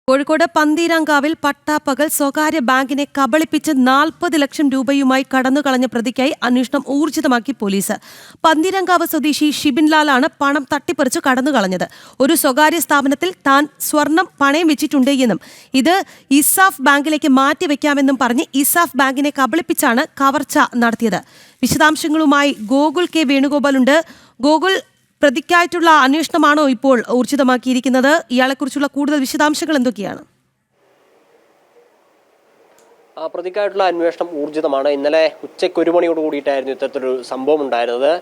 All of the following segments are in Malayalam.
കോഴിക്കോട് പന്തീരാങ്കാവിൽ പട്ടാപ്പകൽ സ്വകാര്യ ബാങ്കിനെ കബളിപ്പിച്ച് 40 ലക്ഷം രൂപയുമായി കടന്നുകളഞ്ഞ പ്രതിക്കായി അന്വേഷണം ഊർജിതമാക്കി പോലീസ്. പന്തീരാങ്കാവ് സ്വദേശി ഷിബിൻലാലാണ് പണം തട്ടിപ്പറിച്ചു കടന്നുകളഞ്ഞത്. ഒരു സ്വകാര്യ സ്ഥാപനത്തിൽ താൻ സ്വർണം പണയം വെച്ചിട്ടുണ്ട് എന്നും ഇത് ഇസാഫ് ബാങ്കിലേക്ക് മാറ്റിവെക്കാമെന്നും പറഞ്ഞ് ഇസാഫ് ബാങ്കിനെ കബളിപ്പിച്ചാണ് കവർച്ച നടത്തിയത്. വിശദാംശങ്ങളുമായി ഗോകുൽ കെ വേണുഗോപാലുണ്ട്. ഗോകുൽ, പ്രതിക്കായിട്ടുള്ള അന്വേഷണമാണോ ഇപ്പോൾ ഊർജിതമാക്കിയിരിക്കുന്നത്? ഇയാളെക്കുറിച്ചുള്ള കൂടുതൽ വിശദാംശങ്ങൾ എന്തൊക്കെയാണ്? പ്രതിക്കായിട്ടുള്ള അന്വേഷണം ഊർജിതമാണ്. ഇന്നലെ ഉച്ചയ്ക്ക് 1 മണിയോട് കൂടിയിട്ടായിരുന്നു ഇത്തരത്തിലൊരു സംഭവം ഉണ്ടായിരുന്നത്.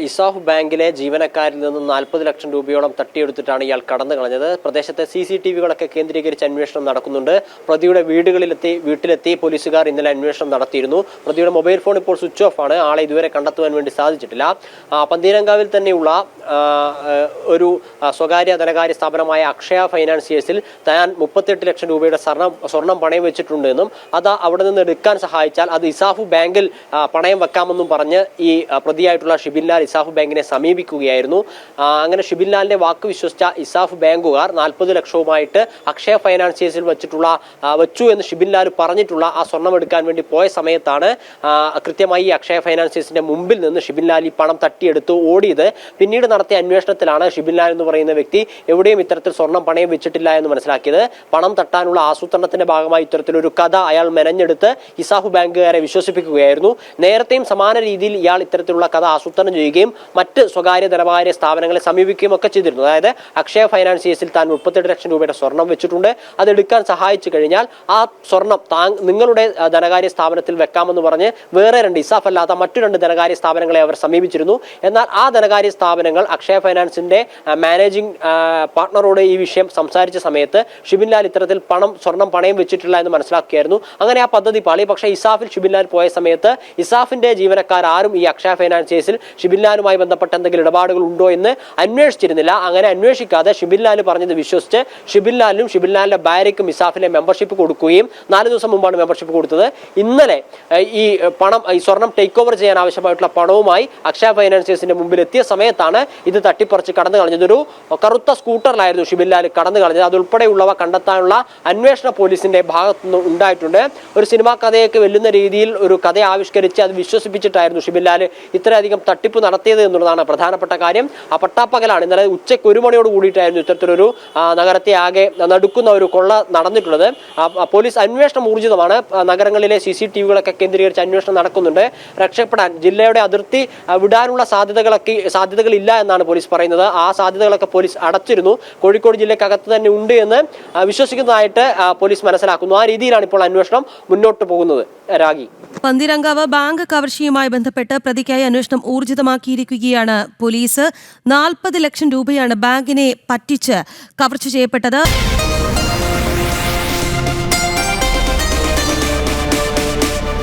ഇസാഫ് ബാങ്കിലെ ജീവനക്കാരിൽ നിന്ന് 40 ലക്ഷം രൂപയോളം തട്ടിയെടുത്തിട്ടാണ് ഇയാൾ കടന്നു കളഞ്ഞത്. പ്രദേശത്തെ CCTV-കളൊക്കെ കേന്ദ്രീകരിച്ച് അന്വേഷണം നടക്കുന്നുണ്ട്. പ്രതിയുടെ വീട്ടിലെത്തി പോലീസുകാർ ഇന്നലെ അന്വേഷണം നടത്തിയിരുന്നു. പ്രതിയുടെ മൊബൈൽ ഫോൺ ഇപ്പോൾ സ്വിച്ച് ഓഫ് ആണ്. ആളെ ഇതുവരെ കണ്ടെത്തുവാൻ വേണ്ടി സാധിച്ചിട്ടില്ല. പന്തീരങ്കാവിൽ തന്നെയുള്ള ഒരു സ്വകാര്യ ധനകാര്യ സ്ഥാപനമായ അക്ഷയ ഫൈനാൻസിയേഴ്സിൽ താൻ 38 ലക്ഷം രൂപയുടെ സ്വർണം പണയം വെച്ചിട്ടുണ്ടെന്നും അത് അവിടെ നിന്ന് എടുക്കാൻ സഹായിച്ചാൽ അത് ഇസാഫ് ബാങ്കിൽ പണയം വെക്കാമെന്നും പറഞ്ഞ് ഈ പ്രതിയായിട്ടുള്ള ഷിബിൻലാൽ ഇസാഫ് ബാങ്കിനെ സമീപിക്കുകയായിരുന്നു. അങ്ങനെ ഷിബിൻലാലിന്റെ വാക്ക് വിശ്വസിച്ച ഇസാഫ് ബാങ്കുകാർ 40 ലക്ഷവുമായിട്ട് അക്ഷയ ഫൈനാൻസിയേഴ്സിൽ വെച്ചു എന്ന് ഷിബിൻലാൽ പറഞ്ഞിട്ടുള്ള ആ സ്വർണം എടുക്കാൻ വേണ്ടി പോയ സമയത്താണ് കൃത്യമായി ഈ അക്ഷയ ഫൈനാൻസിയേഴ്സിന്റെ മുമ്പിൽ നിന്ന് ഷിബിൻലാൽ ഈ പണം തട്ടിയെടുത്ത് ഓടിയത്. പിന്നീട് നടത്തിയ അന്വേഷണത്തിലാണ് ഷിബിൻലാൽ എന്ന് പറയുന്ന വ്യക്തി എവിടെയും ഇത്തരത്തിൽ സ്വർണം പണയം വെച്ചിട്ടില്ല എന്ന് മനസ്സിലാക്കിയത്. പണം തട്ടാനുള്ള ആസൂത്രണത്തിന്റെ ഭാഗമായി ഇത്തരത്തിലൊരു കഥ അയാൾ മെനഞ്ഞെടുത്ത് ഇസാഫ് ബാങ്കുകാരെ വിശ്വസിപ്പിക്കുകയായിരുന്നു. നേരത്തെയും സമാന രീതിയിൽ ഇയാൾ ഇത്തരത്തിലുള്ള കഥ ആസൂത്രണം ചെയ്യുകയും മറ്റ് സ്വകാര്യ ധനകാര്യ സ്ഥാപനങ്ങളെ സമീപിക്കുകയും ഒക്കെ ചെയ്തിരുന്നു. അതായത് അക്ഷയ ഫൈനാൻസിയേഴ്സിൽ താൻ 38 ലക്ഷം രൂപയുടെ സ്വർണം വെച്ചിട്ടുണ്ട്, അത് എടുക്കാൻ സഹായിച്ചു കഴിഞ്ഞാൽ ആ സ്വർണം നിങ്ങളുടെ ധനകാര്യ സ്ഥാപനത്തിൽ വെക്കാമെന്ന് പറഞ്ഞ് വേറെ 2 ഇസാഫ് അല്ലാത്ത മറ്റു 2 ധനകാര്യ സ്ഥാപനങ്ങളെ അവർ സമീപിച്ചിരുന്നു. എന്നാൽ ആ ധനകാര്യ സ്ഥാപനങ്ങൾ അക്ഷയ ഫൈനാൻസിന്റെ മാനേജിംഗ് പാർട്ണറോട് ഈ വിഷയം സംസാരിച്ച സമയത്ത് ഷിബിൻലാൽ ഇത്തരത്തിൽ സ്വർണം പണയം വെച്ചിട്ടില്ല എന്ന് മനസ്സിലാക്കിയായിരുന്നു. അങ്ങനെ ആ പദ്ധതി പാളി. പക്ഷേ ഇസാഫിൽ ഷിബിൻലാൽ പോയ സമയത്ത് ഇസാഫിന്റെ ജീവനക്കാർ ആരും ഈ അക്ഷയ ഫൈനാൻസിയേഴ്സിൽ ഷിബിൻലാലുമായി ബന്ധപ്പെട്ട എന്തെങ്കിലും ഇടപാടുകൾ ഉണ്ടോ എന്ന് അന്വേഷിച്ചിരുന്നില്ല. അങ്ങനെ അന്വേഷിക്കാതെ ഷിബിൻലാൽ പറഞ്ഞത് വിശ്വസിച്ച് ഷിബിൻലാലിനും ഷിബിൻലാലിന്റെ ഭാര്യയ്ക്കും ഇസാഫിലെ മെമ്പർഷിപ്പ് കൊടുക്കുകയും 4 ദിവസം മുമ്പാണ് മെമ്പർഷിപ്പ് കൊടുത്തത്. ഇന്നലെ ഈ സ്വർണം ടേക്ക് ഓവർ ചെയ്യാൻ ആവശ്യമായിട്ടുള്ള പണവുമായി അക്ഷയ ഫൈനാൻസിയേഴ്സിന്റെ മുമ്പിൽ എത്തിയ സമയത്താണ് ഇത് തട്ടിപ്പറിച്ച് കടന്നു കളഞ്ഞത്. ഒരു കറുത്ത സ്കൂട്ടറിലായിരുന്നു ഷിബിൻലാൽ കടന്നു കളഞ്ഞത്. അതുൾപ്പെടെയുള്ളവ കണ്ടെത്താനുള്ള അന്വേഷണ പോലീസിന്റെ ഭാഗത്തുനിന്ന് ഉണ്ടായിട്ടുണ്ട്. ഒരു സിനിമാ കഥയൊക്കെ വെല്ലുന്ന രീതിയിൽ ഒരു കഥ ആവിഷ്കരിച്ച് അത് വിശ്വസിപ്പിച്ചിട്ടായിരുന്നു ഷിബിൻലാൽ ഇത്രയധികം തട്ടിപ്പ് നടത്തിയത് എന്നുള്ളതാണ് പ്രധാനപ്പെട്ട കാര്യം. ആ പട്ടാപ്പകലാണ് ഇന്നലെ ഉച്ചയ്ക്ക് 1 മണിയോട് കൂടിയിട്ടായിരുന്നു ഇത്തരത്തിലൊരു നഗരത്തെ ആകെ നടുക്കുന്ന ഒരു കൊള്ള നടന്നിട്ടുള്ളത്. പോലീസ് അന്വേഷണം ഊർജിതമാണ്. നഗരങ്ങളിലെ CCTV-കളൊക്കെ കേന്ദ്രീകരിച്ച് അന്വേഷണം നടക്കുന്നുണ്ട്. രക്ഷപ്പെടാൻ ജില്ലയുടെ അതിർത്തി വിടാനുള്ള സാധ്യതകളില്ല എന്നാണ് പോലീസ് പറയുന്നത്. ആ സാധ്യതകളൊക്കെ പോലീസ് അടച്ചിരുന്നു. കോഴിക്കോട് ജില്ലക്കകത്ത് തന്നെ ഉണ്ട് എന്ന് വിശ്വസിക്കുന്നതായിട്ട് പോലീസ് മനസ്സിലാക്കുന്നു. ആ രീതിയിലാണ് ഇപ്പോൾ അന്വേഷണം മുന്നോട്ട് പോകുന്നത്. രാഗി, പന്തീരങ്കാവ് ബാങ്ക് കവർച്ചയുമായി ബന്ധപ്പെട്ട് പ്രതിക്കായി അന്വേഷണം ഊർജിതമാക്കിയിരിക്കുകയാണ് പോലീസ്. 40 ലക്ഷം രൂപയാണ് ബാങ്കിനെ പറ്റിച്ച് കവർച്ച ചെയ്യപ്പെട്ടത്.